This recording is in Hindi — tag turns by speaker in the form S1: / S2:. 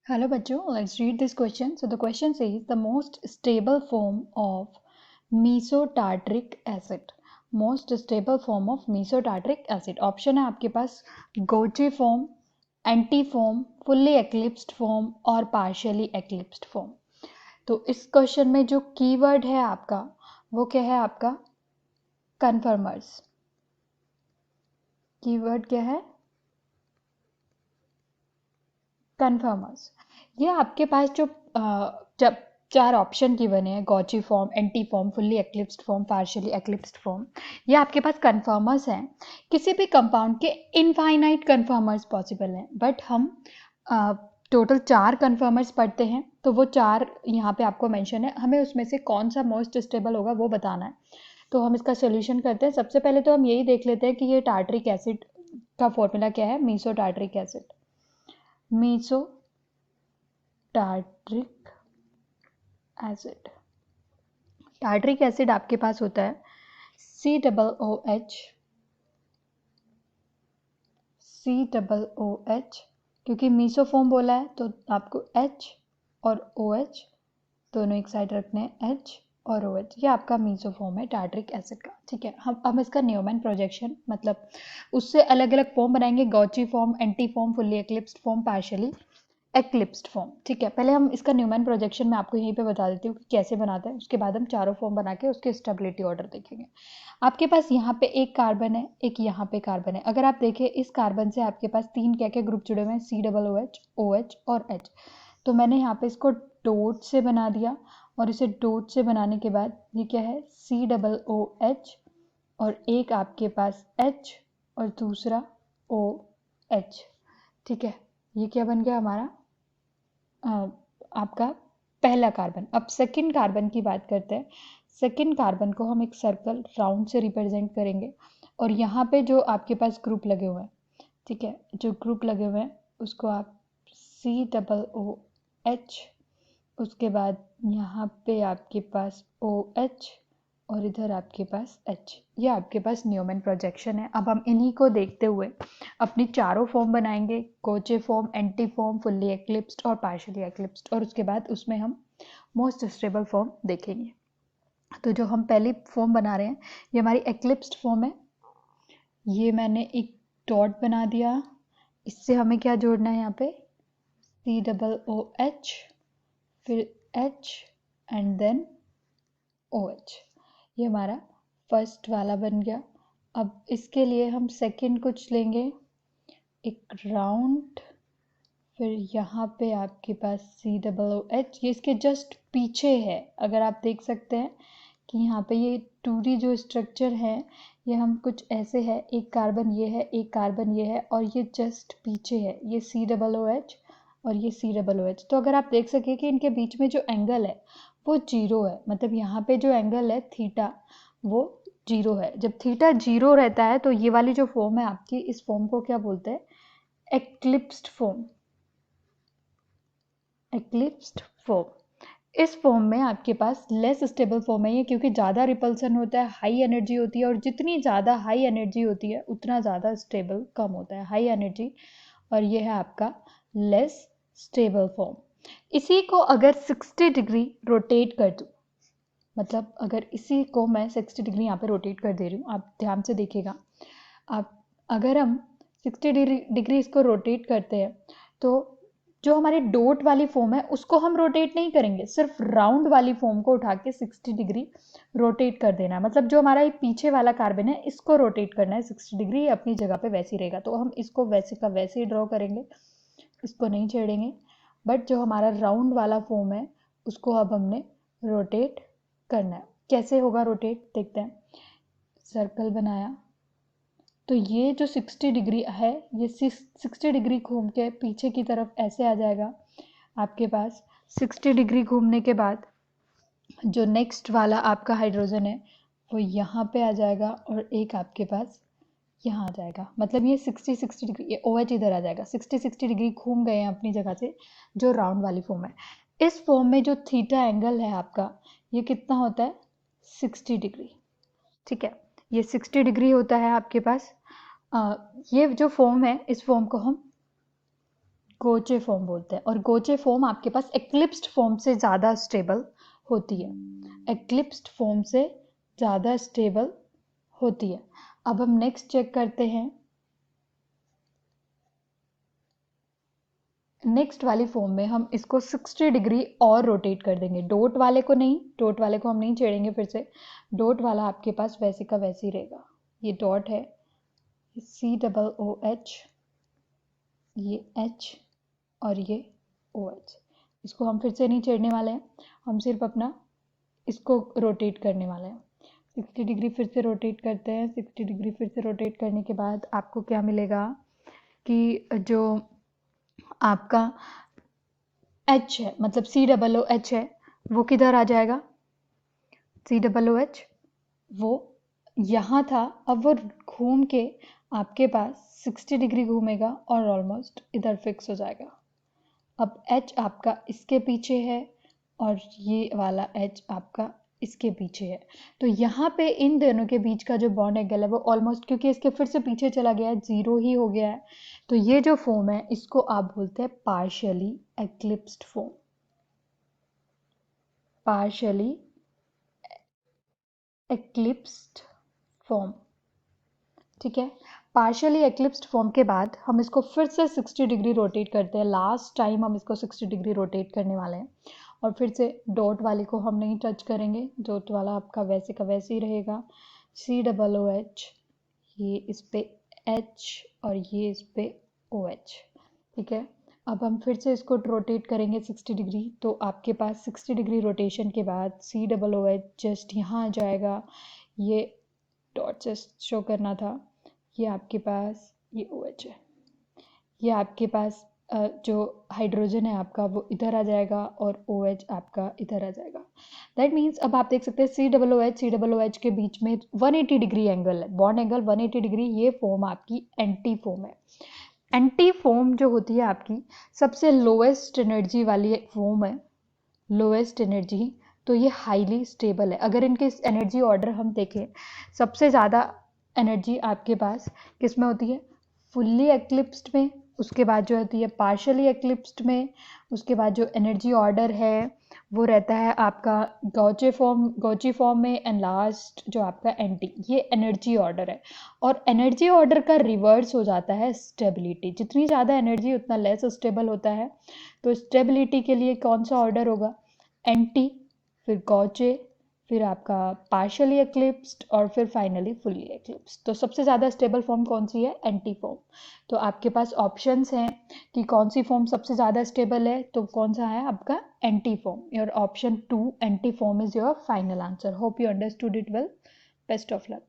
S1: Hello बच्चों, let's read this question. So the question says the most stable form of mesotartric acid. Most stable form of mesotartric acid. Option है आपके पास gauche form, anti form, fully eclipsed form और पार्शियली एक्लिप्स्ड फॉर्म. तो इस क्वेश्चन में जो कीवर्ड है आपका वो क्या है? आपका कन्फर्मर्स. कीवर्ड क्या है? कन्फर्मर्स. ये आपके पास जो जब 4 ऑप्शन की बने हैं, gauche form, anti form, fully eclipsed form, partially eclipsed form, ये आपके पास कन्फर्मर्स हैं. किसी भी कंपाउंड के इनफाइनाइट कन्फर्मर्स पॉसिबल हैं, बट हम टोटल 4 कन्फर्मर्स पढ़ते हैं, तो वो 4 यहाँ पे आपको मेंशन है. हमें उसमें से कौन सा मोस्ट स्टेबल होगा वो बताना है. तो हम इसका सोल्यूशन करते हैं. सबसे पहले तो हम यही देख लेते हैं कि ये टार्ट्रिक एसिड का फॉर्मूला क्या है. Meso tartaric acid. Meso tartaric acid. Tartaric acid आपके पास होता है COOH. क्योंकि मीसोफॉर्म बोला है तो आपको H और OH दोनों एक साइड रखने हैं. H और OH ये आपका मीसोफॉर्म है टार्ट्रिक एसिड का. ठीक है, हम इसका न्यूमैन प्रोजेक्शन मतलब उससे अलग अलग फॉर्म बनाएंगे. Gauche form, anti form, fully eclipsed form, partially eclipsed form. ठीक है, पहले हम इसका न्यूमैन प्रोजेक्शन मैं आपको यहीं पे बता देती हूँ कि कैसे बनाते हैं. उसके बाद हम चारों फॉर्म बना के उसके स्टेबिलिटी ऑर्डर देखेंगे. आपके पास यहाँ पे एक कार्बन है, एक यहाँ पे कार्बन है. अगर आप देखें इस कार्बन से आपके पास 3 क्या क्या ग्रुप जुड़े हुए हैं? COOH, OH और H. तो मैंने यहाँ पे इसको डॉट से बना दिया और इसे डॉट से बनाने के बाद ये क्या है? COOH और एक आपके पास H और दूसरा OH. ठीक है, ये क्या बन गया हमारा? आपका पहला कार्बन. अब सेकंड कार्बन की बात करते हैं. सेकंड कार्बन को हम एक सर्कल राउंड से रिप्रेजेंट करेंगे और यहाँ पे जो आपके पास ग्रुप लगे हुए हैं, ठीक है, जो ग्रुप लगे हुए हैं उसको आप COOH, उसके बाद यहाँ पे आपके पास OH और इधर आपके पास H. ये आपके पास न्यूमैन प्रोजेक्शन है. अब हम इन्हीं को देखते हुए अपनी चारों फॉर्म बनाएंगे. कोचे फॉर्म, एंटी फॉर्म, फुल्ली एक्लिप्स्ड और पार्शियली एक्लिप्स्ड. और उसके बाद उसमें हम मोस्ट स्टेबल फॉर्म देखेंगे. तो जो हम पहली फॉर्म बना रहे हैं ये हमारी एक्लिप्स्ड फॉर्म है. ये मैंने एक डॉट बना दिया. इससे हमें क्या जोड़ना है? यहाँ पे COOH, फिर H एंड देन OH. ये हमारा फर्स्ट वाला बन गया. अब इसके लिए हम सेकंड कुछ लेंगे, एक राउंड, फिर यहाँ पे आपके पास COOH. ये इसके जस्ट पीछे है. अगर आप देख सकते हैं कि यहाँ पे ये 2D जो स्ट्रक्चर है ये हम कुछ ऐसे है. एक कार्बन ये है, एक कार्बन ये है और ये जस्ट पीछे है. ये COOH और ये COOH. तो अगर आप देख सके कि इनके बीच में जो एंगल है वो 0 है. मतलब यहाँ पे जो एंगल है थीटा वो 0 है. जब थीटा 0 रहता है तो ये वाली जो फॉर्म है आपकी, इस फॉर्म को क्या बोलते हैं? एक्लिप्स्ड फॉर्म. एक्लिप्स्ड फॉर्म. इस फॉर्म में आपके पास लेस स्टेबल फॉर्म है ये, क्योंकि ज़्यादा रिपल्सन होता है, हाई एनर्जी होती है और जितनी ज़्यादा हाई एनर्जी होती है उतना ज़्यादा स्टेबल कम होता है. हाई एनर्जी और ये है आपका लेस स्टेबल फॉर्म. इसी को अगर 60 डिग्री रोटेट कर दूँ, मतलब अगर इसी को मैं 60 डिग्री यहाँ पे रोटेट कर दे रही हूँ, आप ध्यान से देखिएगा. आप अगर हम 60 डिग्री इसको रोटेट करते हैं तो जो हमारी डॉट वाली फॉर्म है उसको हम रोटेट नहीं करेंगे, सिर्फ राउंड वाली फॉर्म को उठा के 60 डिग्री रोटेट कर देना है. मतलब जो हमारा पीछे वाला कार्बन है इसको रोटेट करना है 60 डिग्री. ये अपनी जगह पे वैसे ही रहेगा. तो हम इसको वैसे का वैसे ही ड्रॉ करेंगे, इसको नहीं छेड़ेंगे. बट जो हमारा राउंड वाला फॉर्म है उसको अब हमने रोटेट करना है. कैसे होगा रोटेट देखते हैं. सर्कल बनाया तो ये जो 60 डिग्री है ये 60 डिग्री घूम के पीछे की तरफ ऐसे आ जाएगा. आपके पास 60 डिग्री घूमने के बाद जो नेक्स्ट वाला आपका हाइड्रोजन है वो यहाँ पे आ जाएगा और एक आपके पास यहाँ आ जाएगा. मतलब ये 60 डिग्री, ये OH इधर आ जाएगा. 60 डिग्री घूम गए हैं अपनी जगह से जो राउंड वाली फॉर्म है. इस फॉर्म में जो थीटा एंगल है आपका ये कितना होता है? 60 डिग्री. ठीक है, ये 60 डिग्री होता है आपके पास. ये जो फॉर्म है इस फॉर्म को हम गोचे फॉर्म बोलते हैं, और गोचे फॉर्म आपके पास एक्लिप्स्ड फॉर्म से ज़्यादा स्टेबल होती है, एक्लिप्स्ड फॉर्म से ज़्यादा स्टेबल होती है। अब हम नेक्स्ट चेक करते हैं, नेक्स्ट वाली फॉर्म में हम इसको 60 डिग्री और रोटेट कर देंगे। डॉट वाले को नहीं, डॉट वाले को हम नहीं छेड़ेंगे फिर से, डॉट वाला आपके पास वैसे का वैसे ही रहेगा। ये डॉट है, COOH, ये H और ये OH, इसको हम फिर से नहीं छेड़ने वाले हैं, हम सिर्फ अपना इसको रोटेट करने वाले हैं। 60 डिग्री फिर से रोटेट करते हैं। 60 डिग्री फिर से रोटेट करने के बाद आपको क्या मिलेगा कि जो आपका H है, मतलब COOH है, वो किधर आ जाएगा, COOH वो यहाँ था, अब वो घूम के आपके पास 60 डिग्री घूमेगा और ऑलमोस्ट इधर फिक्स हो जाएगा। अब H आपका इसके पीछे है और ये वाला H आपका इसके पीछे है, तो यहाँ पे इन दोनों के बीच का जो बॉन्ड एंगल है वो ऑलमोस्ट, क्योंकि इसके फिर से पीछे चला गया है, 0 ही हो गया है, तो ये जो फॉर्म है इसको आप बोलते हैं partially eclipsed form, partially eclipsed form. ठीक है, पार्शियली एक्लिप्स्ड फॉर्म के बाद हम इसको फिर से 60 डिग्री रोटेट करते हैं। लास्ट टाइम हम इसको 60 डिग्री रोटेट करने वाले हैं, और फिर से डॉट वाले को हम नहीं टच करेंगे, डॉट वाला आपका वैसे का वैसे ही रहेगा। COOH, ये इस पे H और ये इस पे OH। ठीक है, अब हम फिर से इसको रोटेट करेंगे 60 डिग्री, तो आपके पास 60 डिग्री रोटेशन के बाद COOH जस्ट यहाँ आ जाएगा, ये डॉट से शो करना था, ये आपके पास ये OH है, ये आपके पास जो हाइड्रोजन है आपका वो इधर आ जाएगा और OH आपका इधर आ जाएगा। दैट मीन्स अब आप देख सकते हैं COOH के बीच में 180 डिग्री एंगल है, बॉन्ड एंगल 180 डिग्री। ये फॉर्म आपकी एंटी फॉर्म है। एंटी फॉर्म जो होती है आपकी सबसे लोएस्ट एनर्जी वाली फॉर्म है, लोएस्ट एनर्जी, तो ये हाईली स्टेबल है। अगर इनके एनर्जी ऑर्डर हम देखें, सबसे ज़्यादा एनर्जी आपके पास किस में होती है, फुल्ली एक्लिप्स्ड में, उसके बाद जो होती है पार्शियली एक्लिप्स्ड में, उसके बाद जो एनर्जी ऑर्डर है वो रहता है आपका गॉची फॉर्म में, एंड लास्ट जो आपका एंटी, ये एनर्जी ऑर्डर है। और एनर्जी ऑर्डर का रिवर्स हो जाता है स्टेबिलिटी, जितनी ज़्यादा एनर्जी उतना लेस स्टेबल होता है। तो स्टेबिलिटी के लिए कौन सा ऑर्डर होगा, एंटी, फिर गॉचे, फिर आपका पार्शियली एक्लिप्स्ड और फिर फाइनली फुल्ली एक्लिप्स्ड। तो सबसे ज़्यादा स्टेबल फॉर्म कौन सी है, एंटी फॉर्म। तो आपके पास ऑप्शंस हैं कि कौन सी फॉर्म सबसे ज़्यादा स्टेबल है, तो कौन सा है आपका anti form. Your option 2 anti form is your final answer. Hope you understood it well. Best of luck.